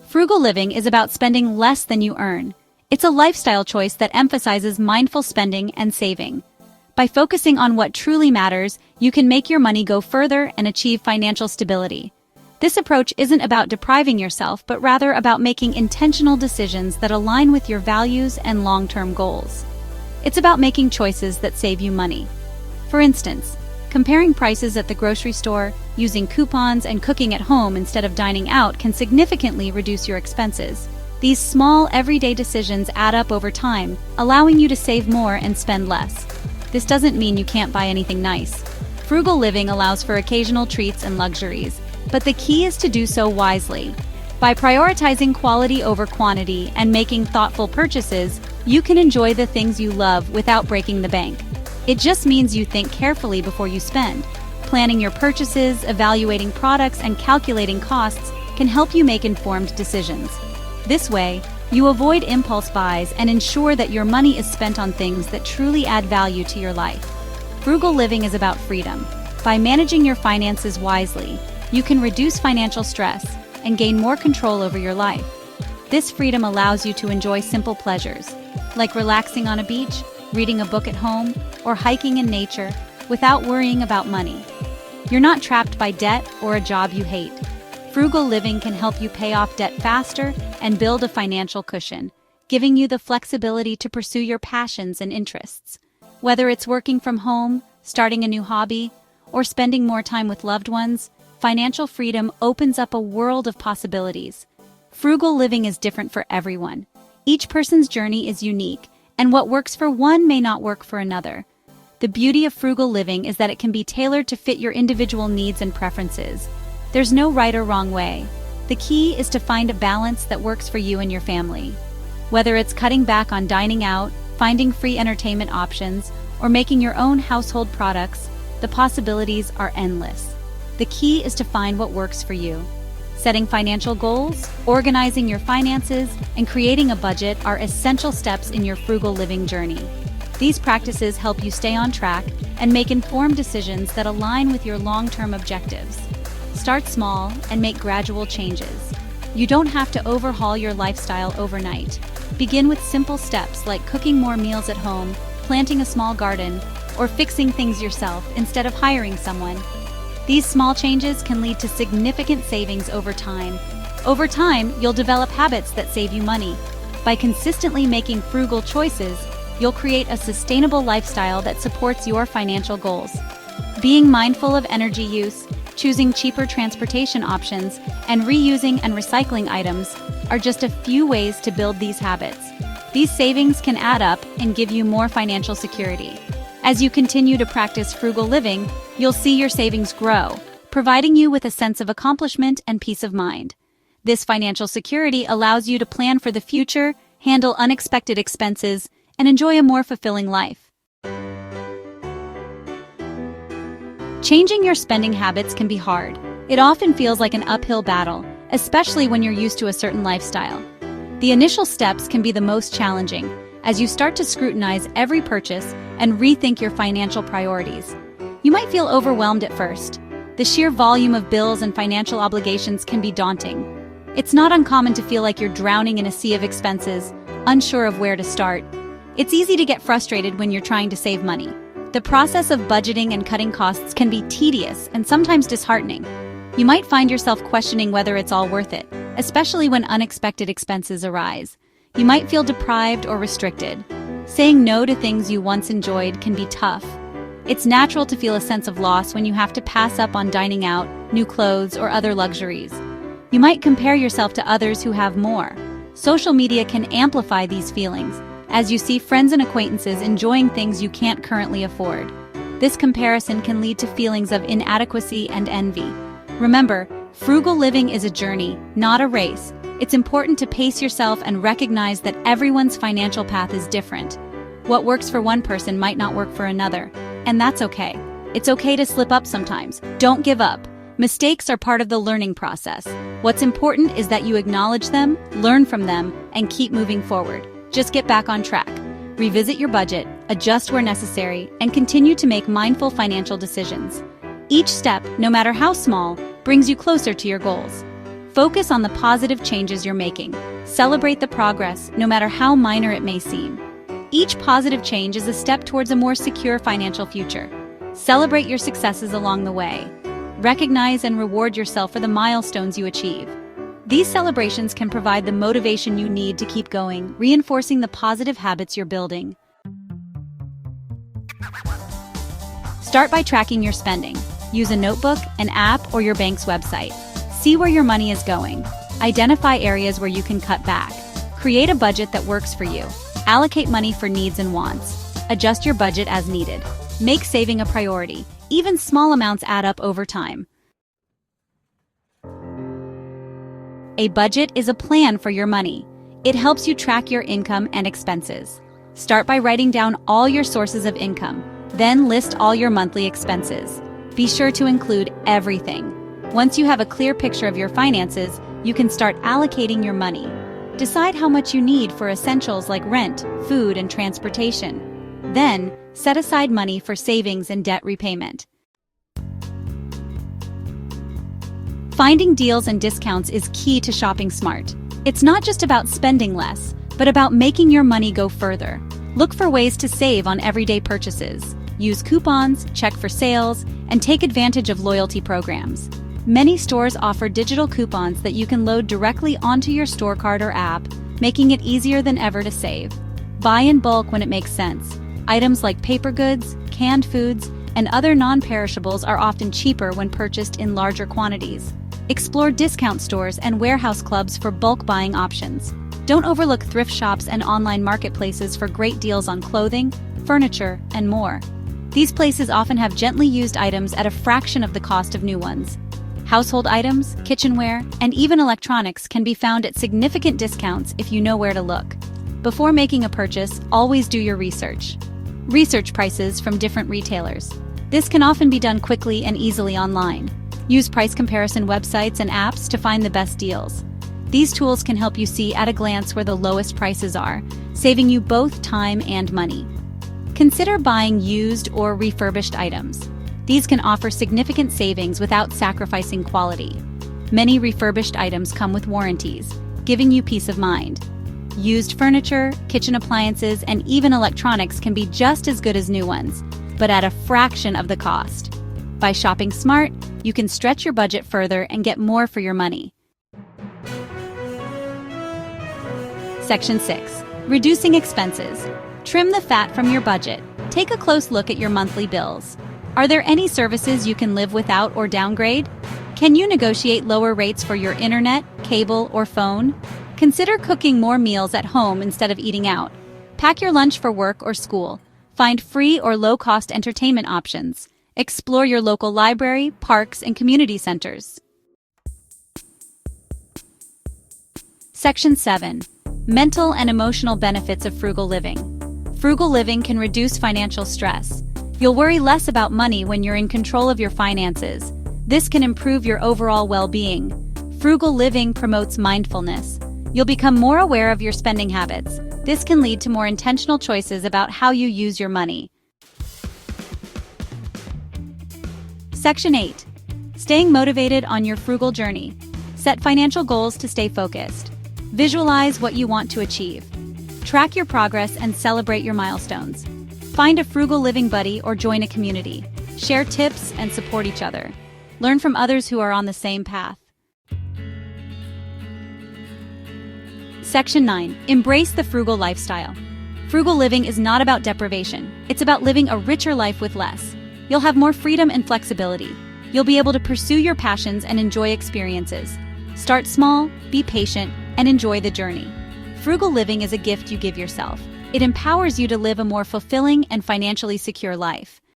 Frugal living is about spending less than you earn. It's a lifestyle choice that emphasizes mindful spending and saving. By focusing on what truly matters, you can make your money go further and achieve financial stability. This approach isn't about depriving yourself, but rather about making intentional decisions that align with your values and long-term goals. It's about making choices that save you money. For instance, comparing prices at the grocery store, using coupons, and cooking at home instead of dining out can significantly reduce your expenses. These small, everyday decisions add up over time, allowing you to save more and spend less. This doesn't mean you can't buy anything nice. Frugal living allows for occasional treats and luxuries, but the key is to do so wisely. By prioritizing quality over quantity and making thoughtful purchases, you can enjoy the things you love without breaking the bank. It just means you think carefully before you spend. Planning your purchases, evaluating products, and calculating costs can help you make informed decisions. This way, you avoid impulse buys and ensure that your money is spent on things that truly add value to your life. Frugal living is about freedom. By managing your finances wisely, you can reduce financial stress and gain more control over your life. This freedom allows you to enjoy simple pleasures, like relaxing on a beach, reading a book at home, or hiking in nature without worrying about money. You're not trapped by debt or a job you hate. Frugal living can help you pay off debt faster and build a financial cushion, giving you the flexibility to pursue your passions and interests. Whether it's working from home, starting a new hobby, or spending more time with loved ones, financial freedom opens up a world of possibilities. Frugal living is different for everyone. Each person's journey is unique, and what works for one may not work for another. The beauty of frugal living is that it can be tailored to fit your individual needs and preferences. There's no right or wrong way. The key is to find a balance that works for you and your family. Whether it's cutting back on dining out, finding free entertainment options, or making your own household products, the possibilities are endless. The key is to find what works for you. Setting financial goals, organizing your finances, and creating a budget are essential steps in your frugal living journey. These practices help you stay on track and make informed decisions that align with your long-term objectives. Start small and make gradual changes. You don't have to overhaul your lifestyle overnight. Begin with simple steps like cooking more meals at home, planting a small garden, or fixing things yourself instead of hiring someone. These small changes can lead to significant savings over time. Over time, you'll develop habits that save you money. By consistently making frugal choices, you'll create a sustainable lifestyle that supports your financial goals. Being mindful of energy use, choosing cheaper transportation options, and reusing and recycling items are just a few ways to build these habits. These savings can add up and give you more financial security. As you continue to practice frugal living, you'll see your savings grow, providing you with a sense of accomplishment and peace of mind. This financial security allows you to plan for the future, handle unexpected expenses, and enjoy a more fulfilling life. Changing your spending habits can be hard. It often feels like an uphill battle, especially when you're used to a certain lifestyle. The initial steps can be the most challenging, as you start to scrutinize every purchase and rethink your financial priorities. You might feel overwhelmed at first. The sheer volume of bills and financial obligations can be daunting. It's not uncommon to feel like you're drowning in a sea of expenses, unsure of where to start. It's easy to get frustrated when you're trying to save money. The process of budgeting and cutting costs can be tedious and sometimes disheartening. You might find yourself questioning whether it's all worth it, especially when unexpected expenses arise. You might feel deprived or restricted. Saying no to things you once enjoyed can be tough. It's natural to feel a sense of loss when you have to pass up on dining out, new clothes, or other luxuries. You might compare yourself to others who have more. Social media can amplify these feelings, as you see friends and acquaintances enjoying things you can't currently afford. This comparison can lead to feelings of inadequacy and envy. Remember, frugal living is a journey, not a race. It's important to pace yourself and recognize that everyone's financial path is different. What works for one person might not work for another, and that's okay. It's okay to slip up sometimes. Don't give up. Mistakes are part of the learning process. What's important is that you acknowledge them, learn from them, and keep moving forward. Just get back on track. Revisit your budget, adjust where necessary, and continue to make mindful financial decisions. Each step, no matter how small, brings you closer to your goals. Focus on the positive changes you're making. Celebrate the progress, no matter how minor it may seem. Each positive change is a step towards a more secure financial future. Celebrate your successes along the way. Recognize and reward yourself for the milestones you achieve. These celebrations can provide the motivation you need to keep going, reinforcing the positive habits you're building. Start by tracking your spending. Use a notebook, an app, or your bank's website. See where your money is going. Identify areas where you can cut back. Create a budget that works for you. Allocate money for needs and wants. Adjust your budget as needed. Make saving a priority. Even small amounts add up over time. A budget is a plan for your money. It helps you track your income and expenses. Start by writing down all your sources of income, then list all your monthly expenses. Be sure to include everything. Once you have a clear picture of your finances, you can start allocating your money. Decide how much you need for essentials like rent, food, and transportation. Then, set aside money for savings and debt repayment. Finding deals and discounts is key to shopping smart. It's not just about spending less, but about making your money go further. Look for ways to save on everyday purchases. Use coupons, check for sales, and take advantage of loyalty programs. Many stores offer digital coupons that you can load directly onto your store card or app, making it easier than ever to save. Buy in bulk when it makes sense. Items like paper goods, canned foods, and other non-perishables are often cheaper when purchased in larger quantities. Explore discount stores and warehouse clubs for bulk buying options. Don't overlook thrift shops and online marketplaces for great deals on clothing, furniture, and more. These places often have gently used items at a fraction of the cost of new ones. Household items, kitchenware, and even electronics can be found at significant discounts if you know where to look. Before making a purchase, always do your research. Research prices from different retailers. This can often be done quickly and easily online. Use price comparison websites and apps to find the best deals. These tools can help you see at a glance where the lowest prices are, saving you both time and money. Consider buying used or refurbished items. These can offer significant savings without sacrificing quality. Many refurbished items come with warranties, giving you peace of mind. Used furniture, kitchen appliances, and even electronics can be just as good as new ones, but at a fraction of the cost. By shopping smart, you can stretch your budget further and get more for your money. Section 6. Reducing expenses. Trim the fat from your budget. Take a close look at your monthly bills. Are there any services you can live without or downgrade? Can you negotiate lower rates for your internet, cable, or phone? Consider cooking more meals at home instead of eating out. Pack your lunch for work or school. Find free or low-cost entertainment options. Explore your local library, parks, and community centers. Section 7. Mental and emotional benefits of frugal living. Frugal living can reduce financial stress. You'll worry less about money when you're in control of your finances. This can improve your overall well-being. Frugal living promotes mindfulness. You'll become more aware of your spending habits. This can lead to more intentional choices about how you use your money. Section 8. Staying motivated on your frugal journey. Set financial goals to stay focused. Visualize what you want to achieve. Track your progress and celebrate your milestones. Find a frugal living buddy or join a community. Share tips and support each other. Learn from others who are on the same path. Section 9. Embrace the frugal lifestyle. Frugal living is not about deprivation. It's about living a richer life with less. You'll have more freedom and flexibility. You'll be able to pursue your passions and enjoy experiences. Start small, be patient, and enjoy the journey. Frugal living is a gift you give yourself. It empowers you to live a more fulfilling and financially secure life.